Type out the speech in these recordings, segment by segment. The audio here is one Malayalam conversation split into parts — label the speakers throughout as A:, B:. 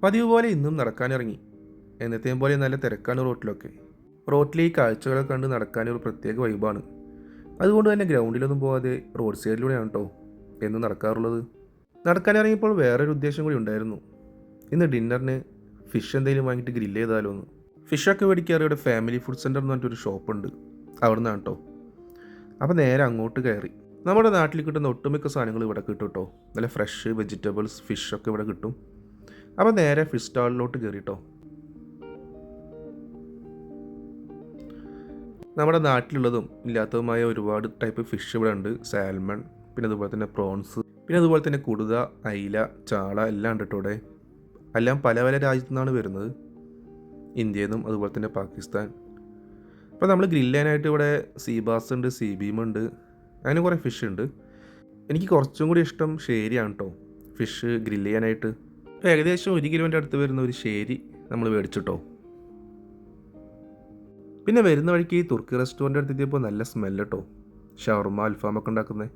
A: പതിവ് പോലെ ഇന്നും നടക്കാനിറങ്ങി. എന്നത്തെയും പോലെ നല്ല തിരക്കാണ് റോട്ടിലൊക്കെ. റോട്ടിൽ ഈ കാഴ്ചകളൊക്കെ കണ്ട് നടക്കാനൊരു പ്രത്യേക വൈബാണ്. അതുകൊണ്ട് തന്നെ ഗ്രൗണ്ടിലൊന്നും പോകാതെ റോഡ് സൈഡിലൂടെയാണ് കേട്ടോ എന്നും നടക്കാറുള്ളത്. നടക്കാനിറങ്ങിയപ്പോൾ വേറൊരു ഉദ്ദേശം കൂടി ഉണ്ടായിരുന്നു. ഇന്ന് ഡിന്നറിന് ഫിഷ് എന്തെങ്കിലും വാങ്ങിയിട്ട് ഗ്രില്ല് ചെയ്താലോ എന്ന്. ഫിഷൊക്കെ മേടിക്കാറ് ഇവിടെ ഫാമിലി ഫുഡ് സെൻറ്റർ എന്ന് പറഞ്ഞിട്ടൊരു ഷോപ്പുണ്ട്, അവിടെ നിന്നാണ് കേട്ടോ. അപ്പോൾ നേരെ അങ്ങോട്ട് കയറി. നമ്മുടെ നാട്ടിൽ കിട്ടുന്ന ഒട്ടുമിക്ക സാധനങ്ങൾ ഇവിടെ കിട്ടും കേട്ടോ. നല്ല ഫ്രഷ് വെജിറ്റബിൾസ് ഫിഷൊക്കെ ഇവിടെ കിട്ടും. അപ്പോൾ നേരെ ഫിഷ് സ്റ്റാളിലോട്ട് കയറിട്ടോ. നമ്മുടെ നാട്ടിലുള്ളതും ഇല്ലാത്തതുമായ ഒരുപാട് ടൈപ്പ് ഫിഷ് ഇവിടെ ഉണ്ട്. സാൽമൺ, പിന്നെ അതുപോലെ തന്നെ പ്രോൺസ്, പിന്നെ അതുപോലെ തന്നെ കുടുത, അയില, ചാള എല്ലാം ഉണ്ട് കേട്ടോ ഇവിടെ. എല്ലാം പല പല രാജ്യത്തു നിന്നാണ് വരുന്നത്, ഇന്ത്യയിൽ നിന്നും അതുപോലെ തന്നെ പാകിസ്ഥാൻ. അപ്പോൾ നമ്മൾ ഗ്രില്ല് ചെയ്യാനായിട്ട് ഇവിടെ സീബാസ് ഉണ്ട്, സീബീമുണ്ട്, അങ്ങനെ കുറേ ഫിഷ് ഉണ്ട്. എനിക്ക് കുറച്ചും കൂടി ഇഷ്ടം ഷേരിയാണ് കേട്ടോ ഫിഷ് ഗ്രില്ല് ചെയ്യാനായിട്ട്. ഏകദേശം 1 കിലോൻ്റെ അടുത്ത് വരുന്ന ഒരു ഷേരി നമ്മൾ മേടിച്ചിട്ടോ. പിന്നെ വരുന്ന വഴിക്ക് ഈ തുർക്കി റെസ്റ്റോറൻറ്റ് അടുത്തെത്തിയപ്പോൾ നല്ല സ്മെല്ല് കേട്ടോ, ഷവർമ അൽഫാമൊക്കെ ഉണ്ടാക്കുന്നത്.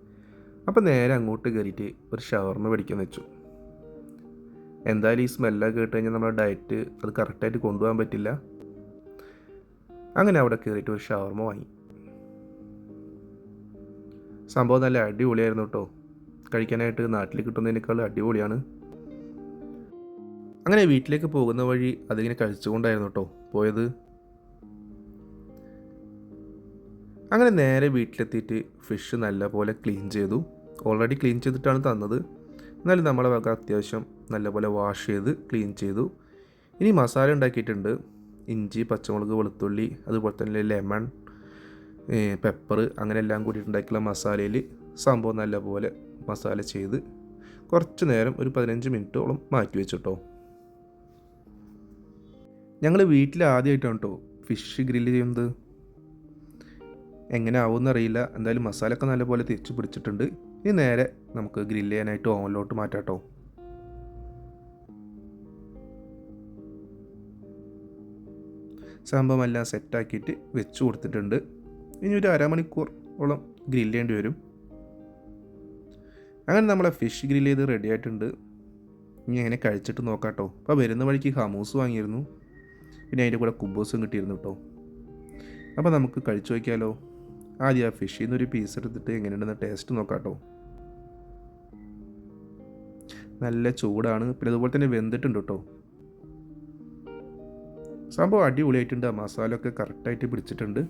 A: അപ്പോൾ നേരെ അങ്ങോട്ട് കയറിയിട്ട് ഒരു ഷവർമ മേടിക്കാമെന്ന് വെച്ചു. എന്തായാലും ഈ സ്മെല്ലൊക്കെ കേട്ട് കഴിഞ്ഞാൽ നമ്മുടെ ഡയറ്റ് അത് കറക്റ്റായിട്ട് കൊണ്ടുപോകാൻ പറ്റില്ല. അങ്ങനെ അവിടെ കയറിയിട്ട് ഒരു ഷവർമ വാങ്ങി. സംഭവം നല്ല അടിപൊളിയായിരുന്നു കേട്ടോ. കഴിക്കാനായിട്ട് നാട്ടിൽ കിട്ടുന്നതിനേക്കാൾ അടിപൊളിയാണ്. അങ്ങനെ വീട്ടിലേക്ക് പോകുന്ന വഴി അതിങ്ങനെ കഴിച്ചുകൊണ്ടായിരുന്നു കേട്ടോ പോയത്. അങ്ങനെ നേരെ വീട്ടിലെത്തിയിട്ട് ഫിഷ് നല്ലപോലെ ക്ലീൻ ചെയ്തു. ഓൾറെഡി ക്ലീൻ ചെയ്തിട്ടാണ് തന്നത്, എന്നാലും നമ്മളെ വക അത്യാവശ്യം നല്ലപോലെ വാഷ് ചെയ്ത് ക്ലീൻ ചെയ്തു. ഇനി മസാല ഉണ്ടാക്കിയിട്ടുണ്ട്. ഇഞ്ചി, പച്ചമുളക്, വെളുത്തുള്ളി, അതുപോലെ തന്നെ ലെമൺ, പെപ്പർ, അങ്ങനെ എല്ലാം കൂടിയിട്ടുണ്ടാക്കിയുള്ള മസാലയിൽ സംഭവം നല്ലപോലെ മസാല ചെയ്ത് കുറച്ച് നേരം ഒരു 15 മിനിറ്റോളം മാറ്റി വെച്ചിട്ടോ. ഞങ്ങൾ വീട്ടിൽ ആദ്യമായിട്ടാണ് കേട്ടോ ഫിഷ് ഗ്രില്ല് ചെയ്യുന്നത്. എങ്ങനെ ആവുമെന്നറിയില്ല, എന്തായാലും മസാലയൊക്കെ നല്ലപോലെ തിരിച്ച് പിടിച്ചിട്ടുണ്ട്. ഇനി നേരെ നമുക്ക് ഗ്രില്ല് ചെയ്യാനായിട്ട് ഓവനിലോട്ട് മാറ്റാം കേട്ടോ. സംഭവം എല്ലാം സെറ്റാക്കിയിട്ട് വെച്ച് കൊടുത്തിട്ടുണ്ട്. ഇനി ഒരു അരമണിക്കൂറോളം ഗ്രില്ല് ചെയ്യേണ്ടി വരും. അങ്ങനെ നമ്മളെ ഫിഷ് ഗ്രില്ല് ചെയ്ത് റെഡി ആയിട്ടുണ്ട്. ഇനി അങ്ങനെ കഴിച്ചിട്ട് നോക്കാം കേട്ടോ. അപ്പോൾ വരുന്ന വഴിക്ക് ഹമൂസ് വാങ്ങിയിരുന്നു, പിന്നെ അതിൻ്റെ കൂടെ കുബൂസും കിട്ടിയിരുന്നു കേട്ടോ. അപ്പോൾ നമുക്ക് കഴിച്ചു വയ്ക്കാമല്ലോ. ആദ്യം ആ ഫിഷിൽ നിന്നൊരു പീസ് എടുത്തിട്ട് എങ്ങനെയുണ്ടെന്ന് ടേസ്റ്റ് നോക്കാം കേട്ടോ. നല്ല ചൂടാണ്, പിന്നെ അതുപോലെ തന്നെ വെന്തിട്ടുണ്ട് കേട്ടോ. സംഭവം അടിപൊളിയായിട്ടുണ്ട്. ആ മസാല ഒക്കെ കറക്റ്റായിട്ട് പിടിച്ചിട്ടുണ്ട്.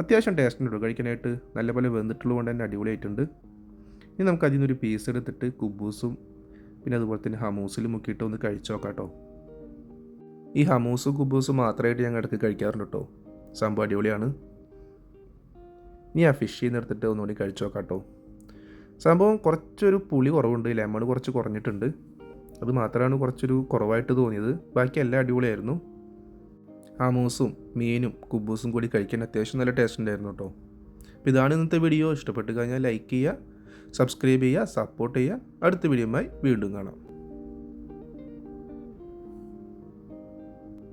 A: അത്യാവശ്യം ടേസ്റ്റ് ഉണ്ട് കഴിക്കാനായിട്ട്. നല്ലപോലെ വെന്തിട്ടുള്ളത് കൊണ്ട് തന്നെ അടിപൊളിയായിട്ടുണ്ട്. ഇനി നമുക്ക് അതിൽ നിന്നൊരു പീസ് എടുത്തിട്ട് കുബൂസും പിന്നെ അതുപോലെ തന്നെ ഹമൂസിലും മുക്കിയിട്ട് ഒന്ന് കഴിച്ചു നോക്കാം കേട്ടോ. ഈ ഹമൂസും കുബൂസും മാത്രമായിട്ട് ഞങ്ങൾ ഇടയ്ക്ക് കഴിക്കാറുണ്ട് കേട്ടോ. സംഭവം അടിപൊളിയാണ്. ഇനി ആ ഫിഷിൽ നിന്ന് എടുത്തിട്ട് ഒന്നുകൂടി കഴിച്ചു നോക്കാം കേട്ടോ. സംഭവം കുറച്ചൊരു പുളി കുറവുണ്ട്, ലെമൺ കുറച്ച് കുറഞ്ഞിട്ടുണ്ട്. അത് മാത്രമാണ് കുറച്ചൊരു കുറവായിട്ട് തോന്നിയത്. ബാക്കി എല്ലാം അടിപൊളിയായിരുന്നു. ഹമൂസും മീനും കുബൂസും കൂടി കഴിക്കാൻ അത്യാവശ്യം നല്ല ടേസ്റ്റ് ഉണ്ടായിരുന്നു കേട്ടോ. അപ്പോൾ ഇതാണ് ഇന്നത്തെ വീഡിയോ. ഇഷ്ടപ്പെട്ട് കഴിഞ്ഞാൽ ലൈക്ക് ചെയ്യുക, സബ്സ്ക്രൈബ് ചെയ്യുക, സപ്പോർട്ട് ചെയ്യുക. അടുത്ത വീഡിയോയുമായി വീണ്ടും കാണാം.